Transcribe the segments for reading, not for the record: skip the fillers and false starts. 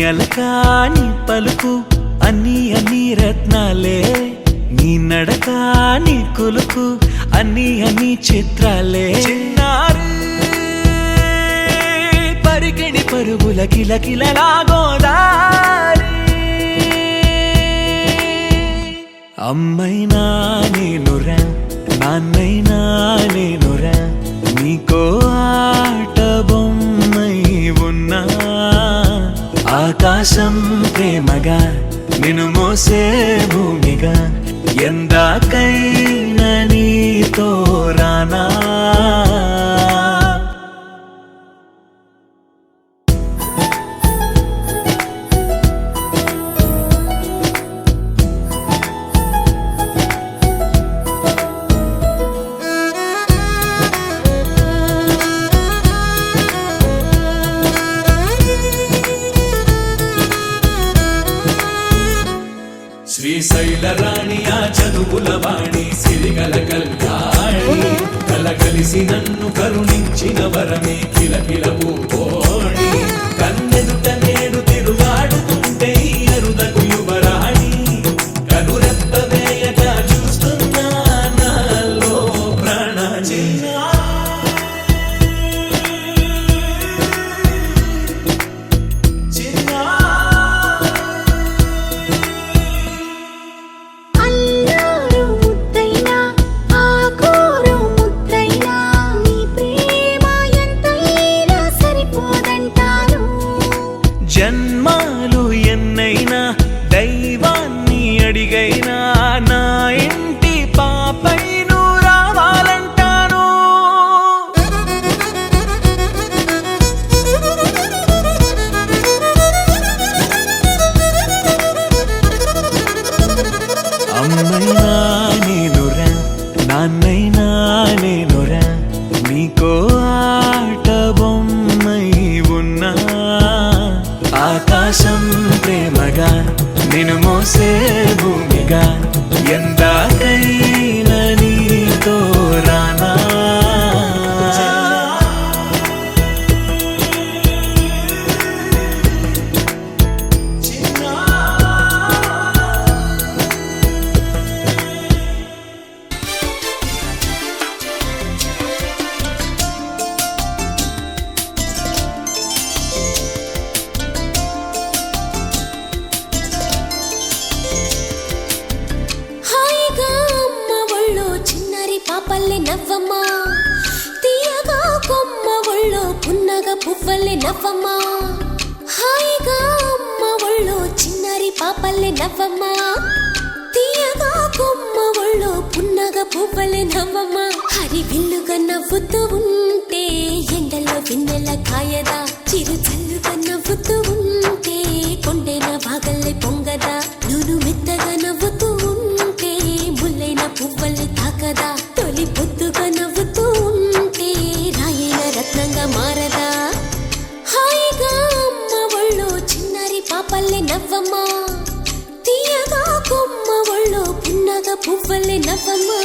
అలకా నీ పలుకు అన్నీ అన్నీ రత్నాలే, నీ నడక నీ కులుకు అన్నీ అన్నీ చిత్రాలే. చిన్నారి పరికిణి పరుగుల కిలకిలలా గోదారి, అమ్మైనా నేనురా నాన్నైనా నేనురా, నీకో ఆట బొమ్మై ఉన్నా. ఆకాశం ప్రేమగా నిన్ను మోసే భూమిగా, ఎందాకైనా నీతో రానా. శ్రీశైల రాణి ఆ చదువుల వాణి, సిరిగల కళ్యాణి, కలగలిసి నన్ను కరుణించిన వరమే కిలకిల పూకోణి. కన్నెదుట నేడు తిరుగాడుతుంటే అరుదకు యువరాణి, కనురెప్ప వేయగా చూస్తున్నా నాలో ప్రాణ. జన్మాలు ఎన్నైనా దైవాన్ని అడిగైనా నా ఇంటి పాపై నువ్వు రావాలంటాను. అమ్మైనా నేనురా నాన్నైనా నేనురా, నీకో ఆట బొమ్మై ఉన్నా. ఆకాశం ప్రేమగా నిన్ను మోసే భూమిగా, ఎందాకైనా నీతో రానా. పాపల్లె నవ్వమ్మా, తీయగా కొమ్మ ఒళ్ళో పున్నగ పువ్వల్లె నవ్వమ్మా. హాయిగా అమ్మ ఒళ్ళో చిన్నారి పాపల్లె నవ్వమ్మా, తీయగా కొమ్మ ఒళ్ళో పున్నగ పువ్వల్లె నవ్వమ్మా. హరి విల్లుగా నవ్వుతూ ఉంటే ఎండలో వెన్నెల కాయదా, చిరు చల్లుగా నవ్వుతూ ఉంటే కొండైన భాగల్లె పొంగదా. నూను మెత్తగా నవ్వుతూ ఉంటే ముల్లైన పువ్వల్లె తాకదా. తొలి పొద్దుగా నవ్వుతూ ఉంటే రాయైన రత్నంగా మారదా. హాయిగా అమ్మ ఒళ్ళో చిన్నారి పాపల్లె నవ్వమ్మా, తీయగా కొమ్మ ఒళ్ళో పున్నగ పువ్వల్లె నవ్వమ్మా.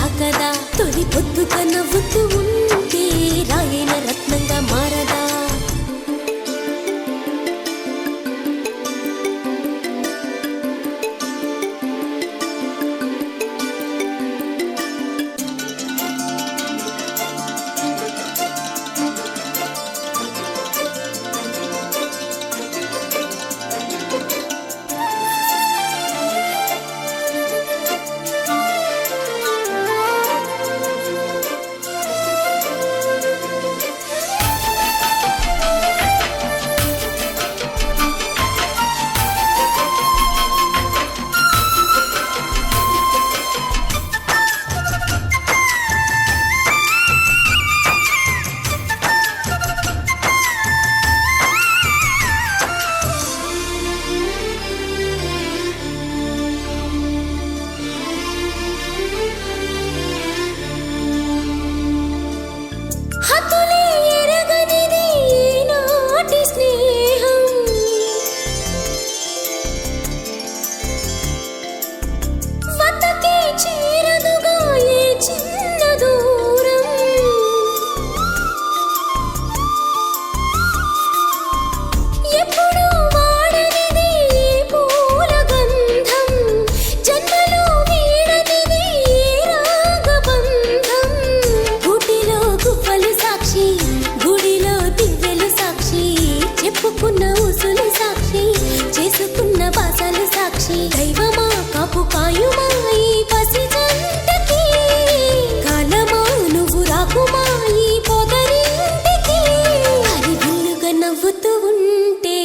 తాకదా తొలి పొద్దుగా నవ్వుతూ ఉంటే రాయైన రత్నంగా మారదా హతులే ఎరగనిది నాటి స్నేహం వతకే చేరదుగా ఏ చిన్న దూరం ఎప్పుడు వాడనిది పూల గంధం జన్మలో వీడనిది రాగబంధం గుడిలో గువ్వలు సాక్షి గుడిలో దివ్యలు సాక్షి చెప్పుకున్న ఉసులు సాక్షి చేసుకున్న బాసలు సాక్షి దైవమా కాపు కాయుమా ఈ పసి జంటకి కాలమా నువ్వు రాకుమా ఈ పొదరింటికి హరి బిల్లుగా నవ్వుతూ ఉంటే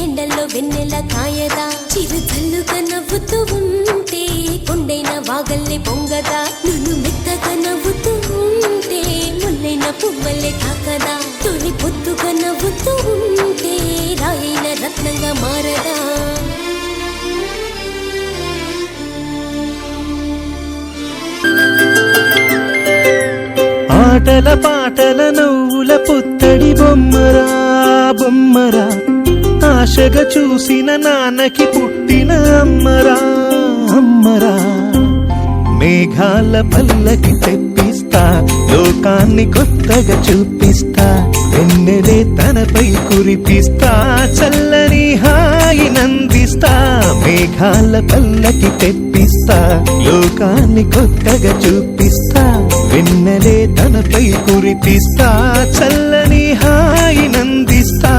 ఎండల్లో వెన్నెల కాయదా చిరు చల్లుగా నవ్వుతూ ఉంటే కొండైన వాగల్లే పొంగదా నువ్వు మెత్తగా నవ్వుతూ ఉంటే ముల్లైన పువ్వల్లే తాకదా తొలి పొద్దుగా నవ్వుతూ ఉంటే రాయైన రత్నంగా మారదా ఆటల పాటల నవ్వుల పుత్తడి బొమ్మరా బొమ్మరా ఆశగా చూసిన నాన్నకి పుట్టిన అమ్మరా అమ్మరా మేఘాల పల్లకి తెప్పిస్తా లోకాన్ని కొత్తగా చూపిస్తా వెన్నెలే తనపై కురిపిస్తా చల్లని హాయి నందిస్తా మేఘాల పల్లకి తెప్పిస్తా లోకాన్ని కొత్తగా చూపిస్తా వెన్నెలే తనపై కురిపిస్తా చల్లని హాయి నందిస్తా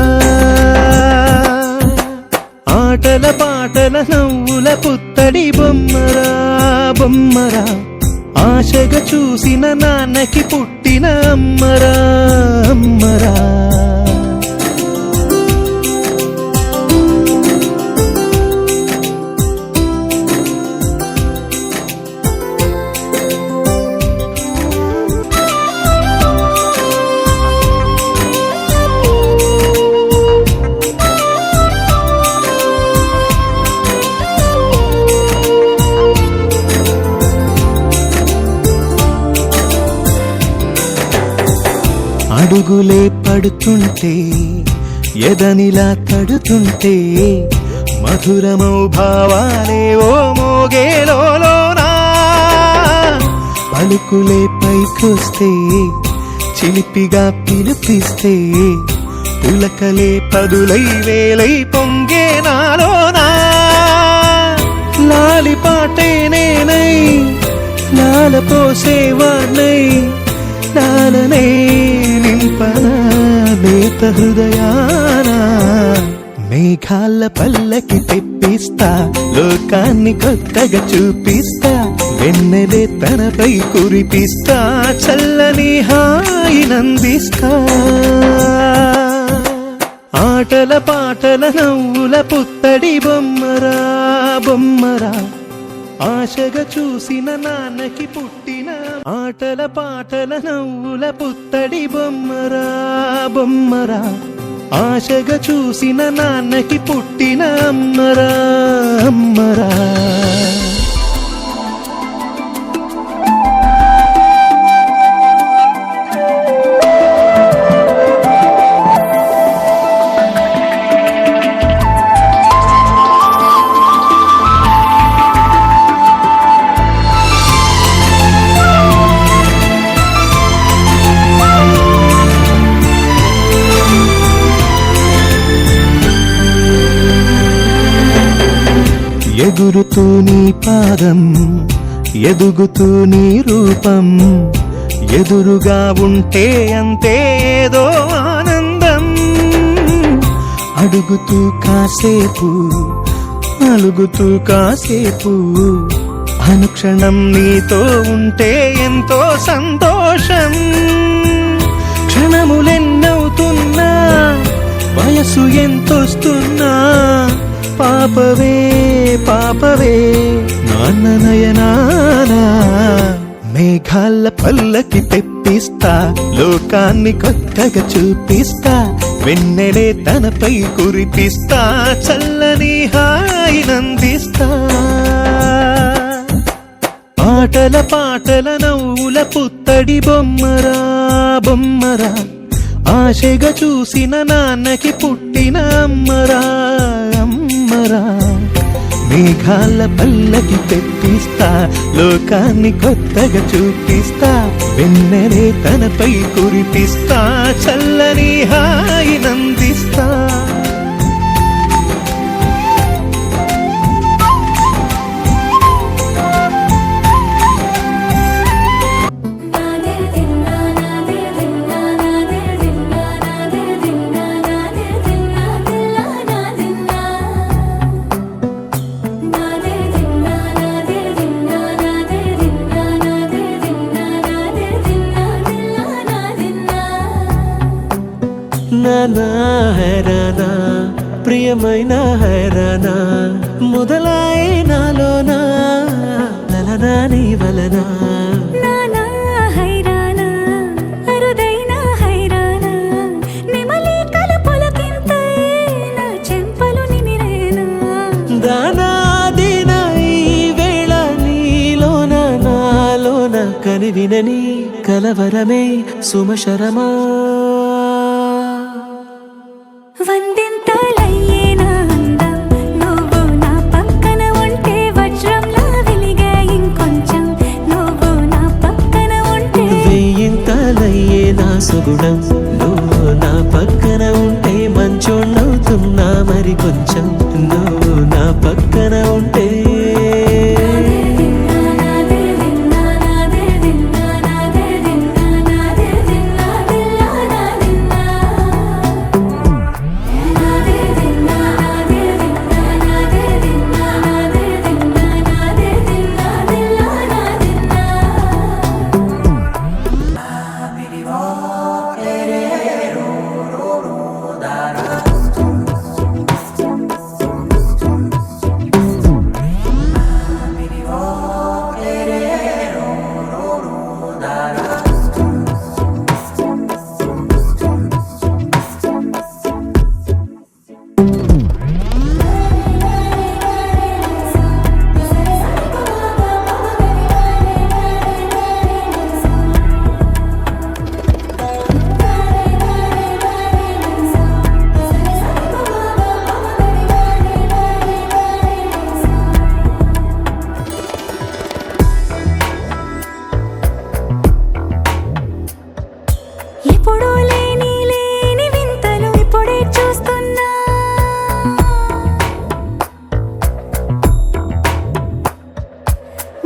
ఆటల పాటల నవ్వుల పుత్తడి బొమ్మరా బొమ్మరా ఆశగా చూసిన నాన్నకి పుట్టిన అమ్మరా అమ్మరా అడుగులే పడుతుంటే ఎదనిలా తడుతుంటే మధురమౌ భావాలే ఓ మోగేలోనా పలుకులే పైకొస్తే చిలిపిగా పిలిపిస్తే పులకలే పదులై వేలై పొంగే నాలోనా లాలి పాటే నేనై లాల పోసేవాణ్ణై లాలనే నింపనా నేత హృదయానా మేఘాల పల్లకి తెప్పిస్తా లోకాన్ని కొత్తగా చూపిస్తా వెన్నెలే తనపై కురిపిస్తా చల్లని హాయి నందిస్తా ఆటల పాటల నవ్వుల పుత్తడి బొమ్మరా బొమ్మరా ఆశగా చూసిన నాన్నకి పుట్టిన ఆటల పాటల నవ్వుల పుత్తడి బొమ్మరా బొమ్మరా ఆశగా చూసిన నాన్నకి పుట్టిన అమ్మరా అమ్మరా ఎగురుతూ నీ పాదం ఎదుగుతూ నీ రూపం ఎదురుగా ఉంటే అంతే ఏదో ఆనందం అడుగుతూ కాసేపు అలుగుతూ కాసేపు అనుక్షణం నీతో ఉంటే ఎంతో సంతోషం క్షణములెన్నవుతున్నా వయసు ఎంతొస్తున్నా పాపవే పాపవే నాన్న నయనానా మేఘాల పల్లకి తెప్పిస్తా లోకాన్ని కొత్తగా చూపిస్తా వెన్నెలే తనపై కురిపిస్తా చల్లని హాయినందిస్తా ఆటల పాటల నవ్వుల పుత్తడి బొమ్మరా బొమ్మరా ఆశగా చూసిన నాన్నకి పుట్టిన అమ్మరా అమ్మరా మేఘాల పల్లకి తెప్పిస్తా లోకాన్ని కొత్తగా చూపిస్తా వెన్నెలే తనపై కురిపిస్తా చల్లని హాయినందిస్తా నానా హైరానా ప్రియమైన హైరానా మొదలాయి నాలోనా లలనా నీ వలనా నానా హైరానా అరుదైన హైరానా నెమలి కలుపులకింతై నా చెంపలు నిమిరేనా దానా దీనా ఈ వేళ నీలోన నాలోన కనివినని కలవరమే సుమశరమా వందింతలయ్యేనా అందం నువ్వు నా పక్కన ఉంటే వజ్రంలా వెలిగే ఇంకొంచెం నువ్వు నా పక్కన ఉంటే వెయ్యింతలయ్యే నా సుగుణం నువ్వు నా పక్కన ఉంటే మంచోళ్ళవుతున్నా మరి కొంచెం నువ్వు నా పక్కన ఉంటే ఎప్పుడూ లేని లేని వింతలు ఇప్పుడే చూస్తున్నా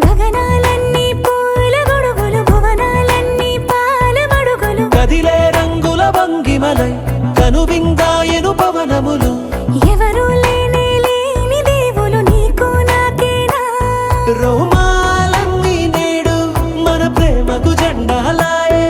గగనాలన్నీ పూల గొడుగులు భువనాలన్నీ పాల మడుగులు కదిలే రంగుల భంగిమలై కనువిందాయను పవనములు ఎవరూ లేని లేని దేవులు నీకు నాకేనా రోమాలన్నీ నేడు మన ప్రేమకు జెండాలాయే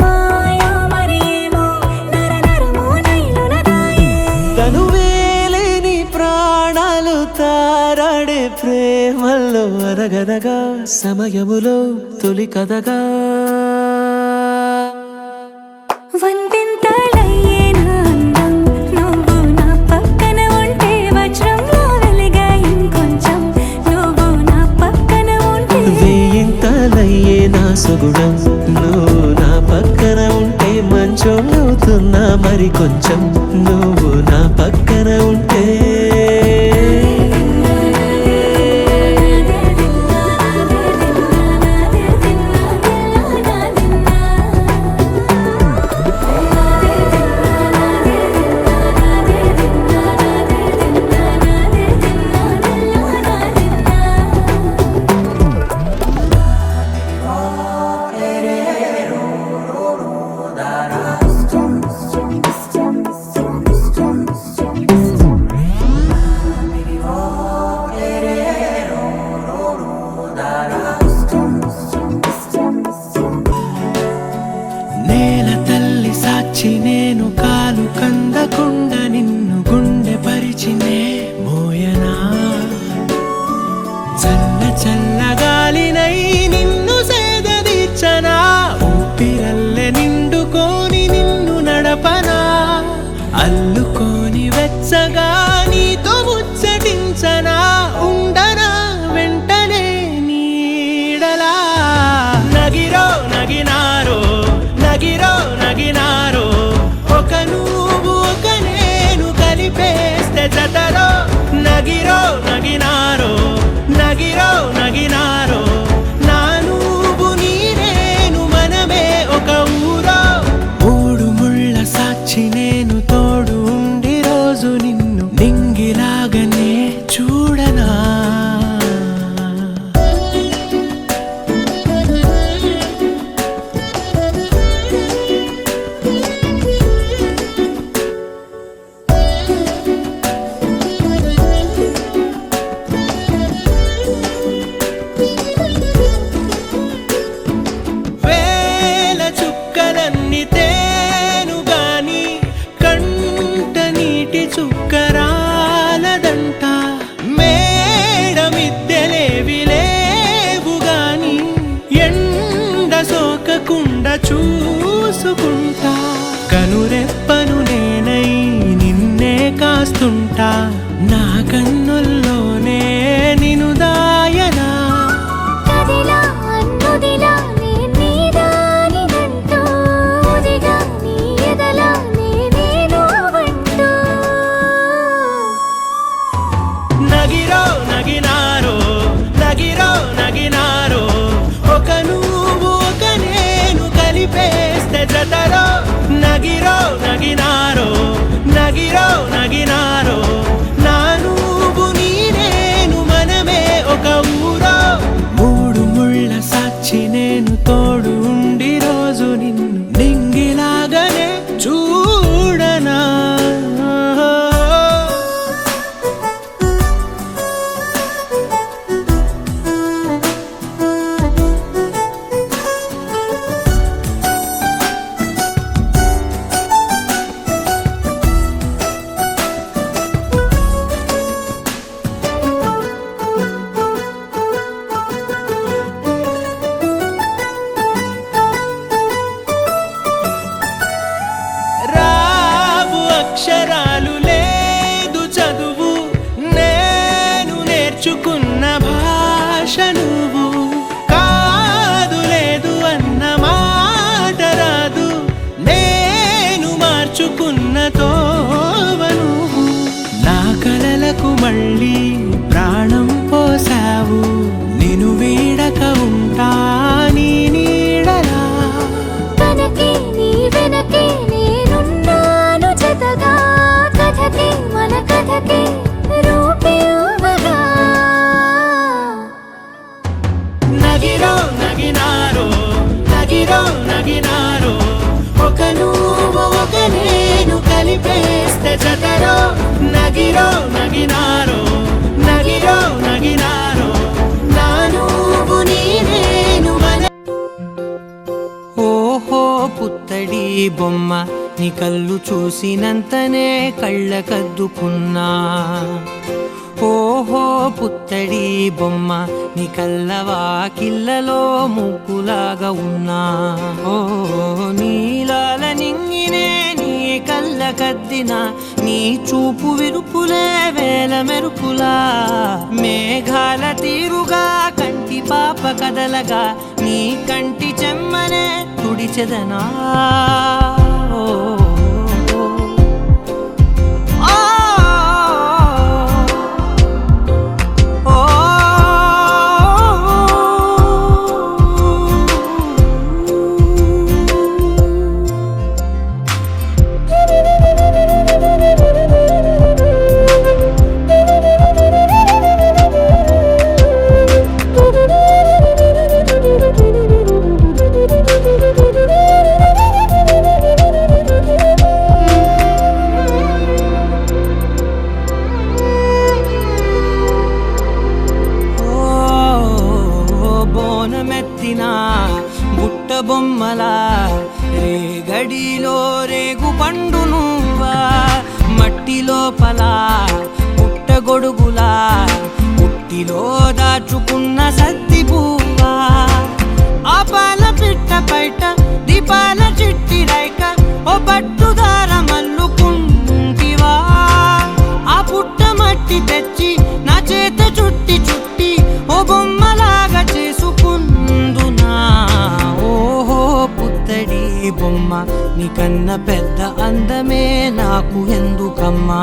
మాయో మరి ఏమో నరనరమో నైలునదాయే తనువేలేని ప్రాణాలు తారాడే ప్రేమల్లో అరగదగా సమయములో తొలి కదగా వందింతలయ్యేనా అందం నువ్వు నా పక్కన ఉంటే వజ్రంలా వెలిగే ఇంకొంచెం నువ్వు నా పక్కన ఉంటే వెయ్యింతలయ్యే నా సుగుణం నువ్వు నా పక్కన ఉంటే మంచోళ్ళవుతున్నా మరి కొంచెం నువ్వు నా పక్కన ఉంటే కందకుండా నిన్ను గుండె పరిచినే మోయనా చల్ల చల్లగాలినై నిన్ను సేదదీర్చనా ఊపిరల్లె నిండుకోని నిన్ను నడపనా అల్లుకోని వెచ్చగా నీతో ముచ్చటించనా ఉండనా వెంటనే నీడలా నగిరో నగినారో నగిరో నగినారో ఒక నువ్వు ఒక నేను కలిపేస్తే జతలో నగిరో నగినారో నగిరో నగినారో నా నువ్వు నీ నేను మనమే ఒక ఊరో మూడు ముళ్ళ సాక్షి నేను తోడు ఉండి రోజు నిన్ను నింగిలాగనే చూడనా వేల చుక్కలన్నీ తేను గాని కంట నీటి చుక్కరాలదంట మేడ మిద్దెలేవి లేవు గాని ఎండ సోకకుండా చూసుకుంటా కనురెప్పను నేనై నిన్నే కాస్తుంటా నా కన్నుల్లోనే నిను దాయనా కదిలా అన్నుదిలా నే నీదానినంటూ ఉదిగా నీ ఎదలా నేనేను వంటూ నగిరో నగినారో నగిరో నగినారో ఒక నువ్వు ఒక నేను కలిపేస్తే జతలో నగిరో నగినారో నగిరో నగినారో నా నువ్వు నీ నేను మనమే ఒక ఊరో మూడు ముళ్ళ సాక్షి నేను తోడు ఉండి రోజు నిన్ను నింగిలాగనే చూడనా రావు అక్షరాలు లేదు చదువు నేను నేర్చుకున్న భాష నువ్వు కాదు లేదు అన్న మాట రాదు నేను మార్చుకున్న తోవ నువ్వు నా కలలకు మళ్ళీ ప్రాణం పోసావు నిన్ను వీడక ఉంటా నీ నీడలా కనకే నీ వెనకే నేనున్నాను జతగా కథకే మన కథకే రూపివ్వగా నగిరో నగినారో నగిరో నగినారో ఒక నువ్వు ఒక నేను కలిపేస్తే జతలో నగిరో నగినారో నగిరో నగినారో నా నువ్వు నీ నేను మన ఓహో పుత్తడి బొమ్మ నీ కళ్ళు చూసినంతనే కళ్ళకద్దుకున్నా ఓహో పుత్తడి బొమ్మ నీ కళ్ళవాకిళ్ళలో ముగ్గులాగా ఉన్నా ఓ నీలాల నింగినే నీ కళ్ళకద్దిన నీ చూపు విరుపులే వేల మెరుపులా మేఘాల తీరుగా కంటి పాప కదలగా నీ కంటి చెమ్మనే తుడిచెదనా లోపల పుట్టగొడుగులా పుట్టిలో దాచుకున్న సత్తి పువ్వా ఆ పాల పిట్ట బయట దీపాల చిట్టి రైక ఓ పట్టుదార మల్లుకుంటివా ఆ పుట్ట మట్టి తెచ్చి నా చేత చుట్టి చుట్టి ఓ బొమ్మలాగా చేసుకుందునా ఓహో పుత్తడి బొమ్మ నీకన్న పెద్ద అందమే నాకు ఎందుకమ్మా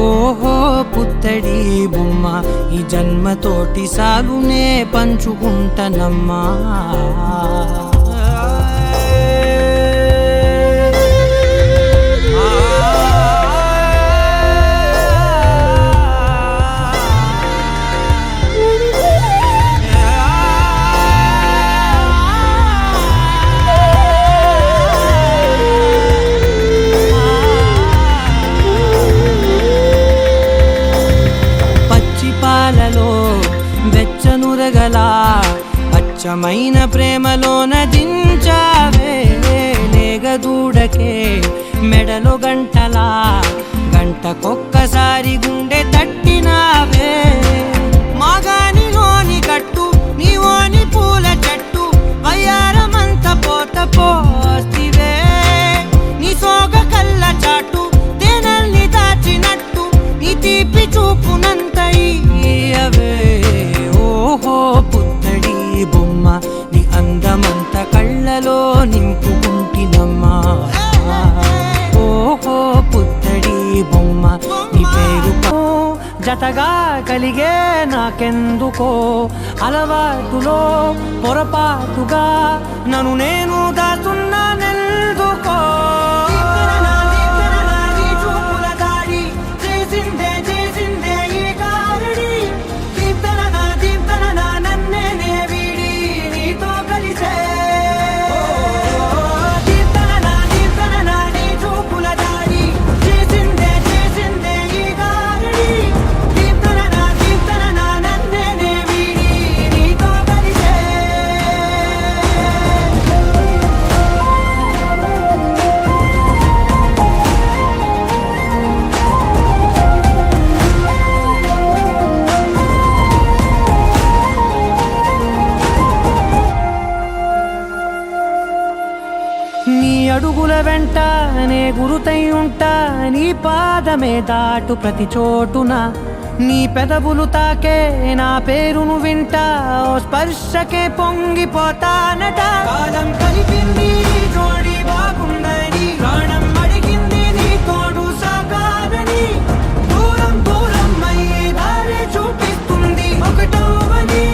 ఓహో పుత్తడి బొమ్మ ఈ జన్మతోటి సాలునే పంచుకుంటనమ్మా వెచ్చనురగలా అచ్చమైన ప్రేమలోన దించావే లేగదూడకే మెడలో గంటలా గంటకొక్కసారి గుండె తట్టినావే మాగానిలోని గట్టు నీవోని పూల చెట్టు వయ్యారమంత పోత పోస్తివే నీ సోగ కళ్ళ చాటు తేనల్ని దాచినట్టు నీ తీపి చూపునంత ఇయ్యవే ఓహో పుత్తడి బొమ్మ నీ అందమంత కళ్ళలో నింపుకుంటినమ్మా ఓహో పుత్తడి బొమ్మ నీ పేరు జతగా కలిగే నాకెందుకో అలవాటులో పొరపాటుగా నన్ను నేను దాచున్నానెందుకో నీ అడుగుల వెంట నే గురుతై ఉంటా నీ పాదమే దాటు ప్రతి చోటున నీ పెదవులు తాకే నా పేరును వింటా ఓ స్పర్శకే పొంగిపోతానట కాలం కలిపింది జోడి బాగుందని ప్రాణం అడిగింది నీ తోడు సాగాలని దూరం దూరం అయ్యే దారి చూపిస్తుంది ఒకటోవని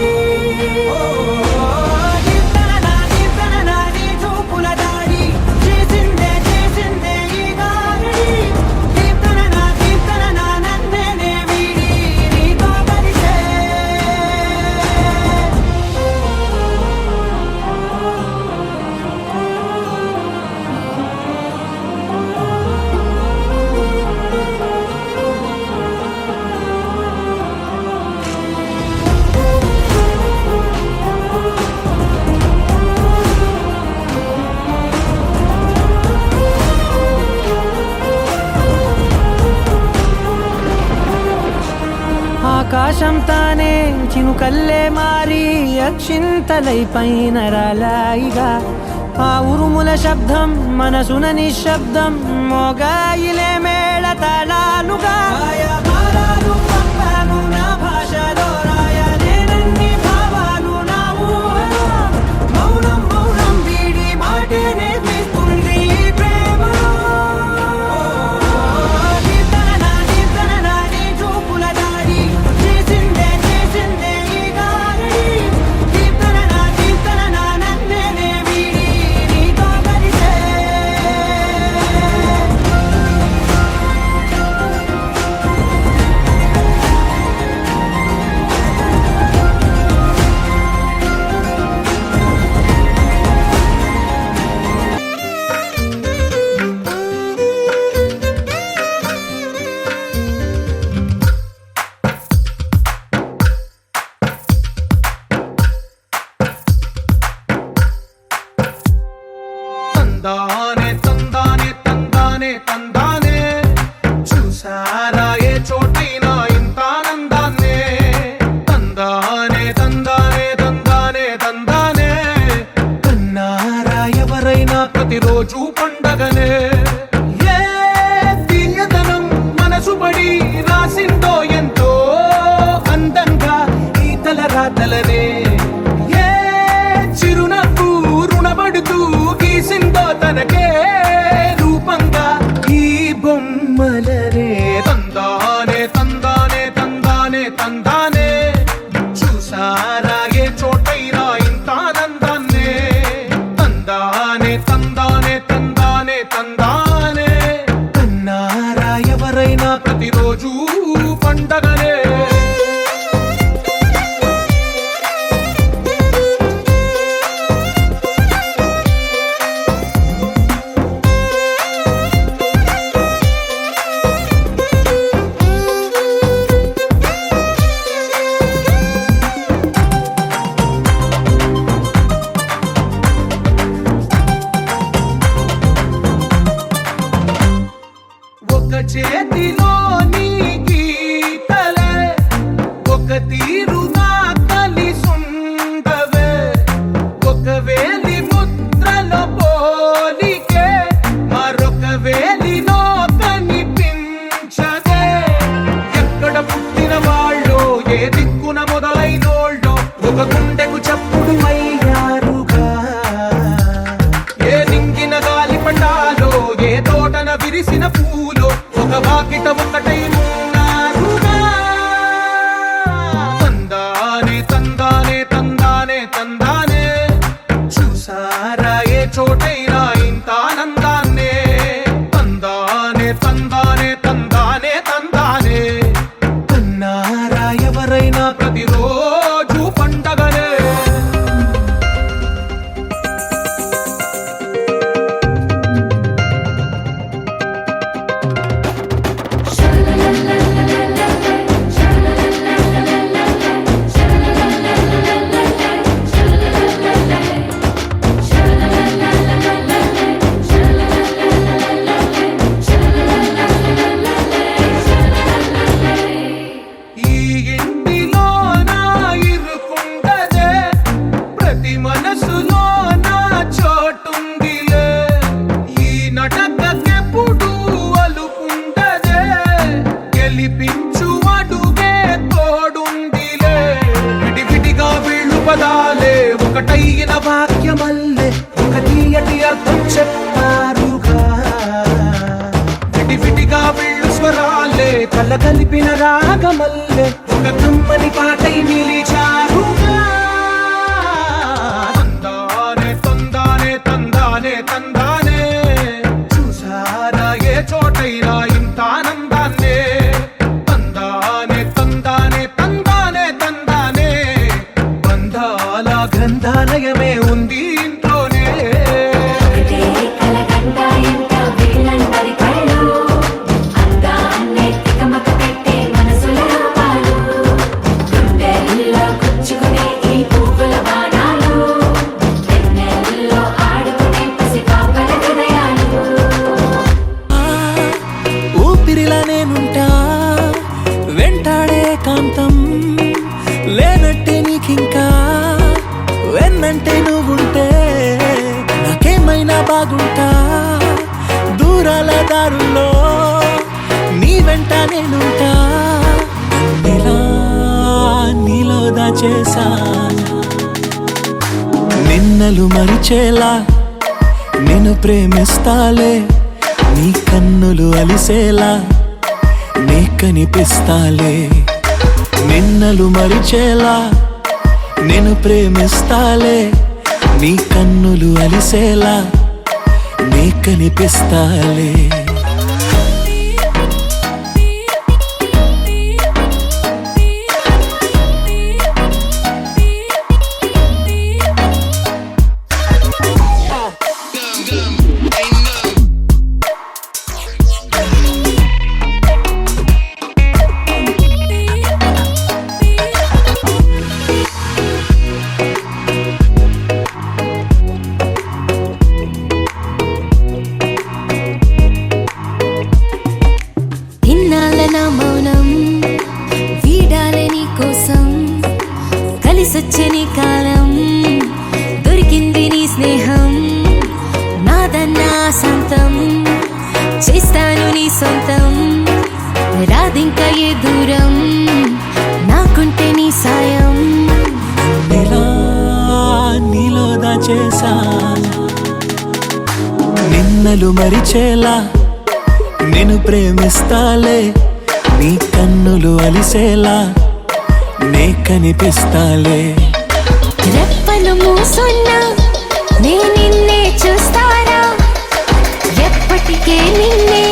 ఆకాశం తానే చినుకల్లే మారి అక్షింతలై పైన రాలాయిగా ఆ ఉరుముల శబ్దం మనసున నిశ్శబ్దం మోగాయిలే మేళ తాళాలుగా నా భాషలో రాయలేనన్ని భావాలు నా ఊహలో మౌనం మౌనం వీడి మాటే నేర్పిస్తుంది ప్రేమలో మలరే తందానే తందానే తందానే తందానే చూసారా ఏ చోటైనా ఇంత ఆనందాన్నే తందానే తందానే తందానే తందానే కన్నారా ఎవరైనా ప్రతిరోజు పండగనే ఒక చేతిలో నీ గీతలే ఒక తీరుగా కలిసుండవే ఒక వేలి ముద్రలో పోలికే మరొక వేలిలో కనిపించదే ఎక్కడ పుట్టిన వాళ్ళో ఏ దిక్కున మొదలైనోళ్ళో ఒక గుండెకు చప్పుడు అయ్యారుగా ఏ నింగిన గాలి పటాలో ఏ తోటన విరిసిన పూలో ఒక వాకిట ఒకటై ఉన్నారుగా తందానే తందానే తందానే తందానే చూసారా ఏ చోటైనా ఇంత ఆనందాన్నే తందానే తందానే తందానే తందానే కన్నారా ఎవరైనా ప్రతిరోజు పండగనే ఈ ఇంటిలో నా ఇరుకుండదే ప్రతి మనసులో నా చోటుందిలే ఈ నటకెప్పుడు అలుకుండదే గెలిపించు అడుగే తోడుందిలే విడివిడిగా వీళ్ళు పదాలే ఒకటైన వాక్యమల్లే ఒక తీయటి అర్థం చెప్పారుగా విడివిడిగా వీళ్ళు స్వరాలే కల కలిపిన రాగమల్లే ఒక కమ్మని పాటై నిలిచారుగా తందానే తందానే తందానే తందానే చూసారా ఏ చోటైనా ఇంత ఆనందాన్నే తందానే తందానే తందానే తందానే బంధాల గ్రంథాలయమే ఉంది ఇంట్లోనే ఒకటే కలగంట ఎంత వీళ్ళందరి కళ్ళు అందాన్నే తికమక పెట్టే మనసుల రూపాలు గుండెల్లో గుచ్చుకునే ఈ పువ్వుల బాణాలు వెన్నెల్లో ఆడుకునే పసిపాపల హృదయాలు ఊపిరిలా నేనుంటా వెంటాడే కాంతం లేనట్టే నీకింకా వెన్నంటే నువ్వుంటే నాకేమైనా బాగుంటా దూరాల దారుల్లో నీ వెంట నేనుంటా నీలో దాచేసా నిన్నలు మరిచేలా నిన్ను ప్రేమిస్తాలే నీ కన్నులు అలిసేలా నీ కనిపిస్తాలే నిన్నలు మరిచేలా నేను ప్రేమిస్తాలే నీ కన్నులు అలిసేలా నీ కనిపిస్తాలే ఇన్నాళ్ళ నా మౌనం వీడాలే నీ కోసం కలిసొచ్చే నీ కాలం దొరికింది నీ స్నేహం నాదన్న సొంతం చేస్తాను నీ సొంతం రాదింక ఏ దూరం నాకుంటే నీ సాయం నీలో దాచేసా నిన్నలు మరిచేలా నిన్ను నేను ప్రేమిస్తాలే నీ కన్నులు అలిసేలా నే కనిపిస్తాలే రెప్పలు మూసున్నా నే నిన్నే చూస్తారా ఎప్పటికే నిన్నే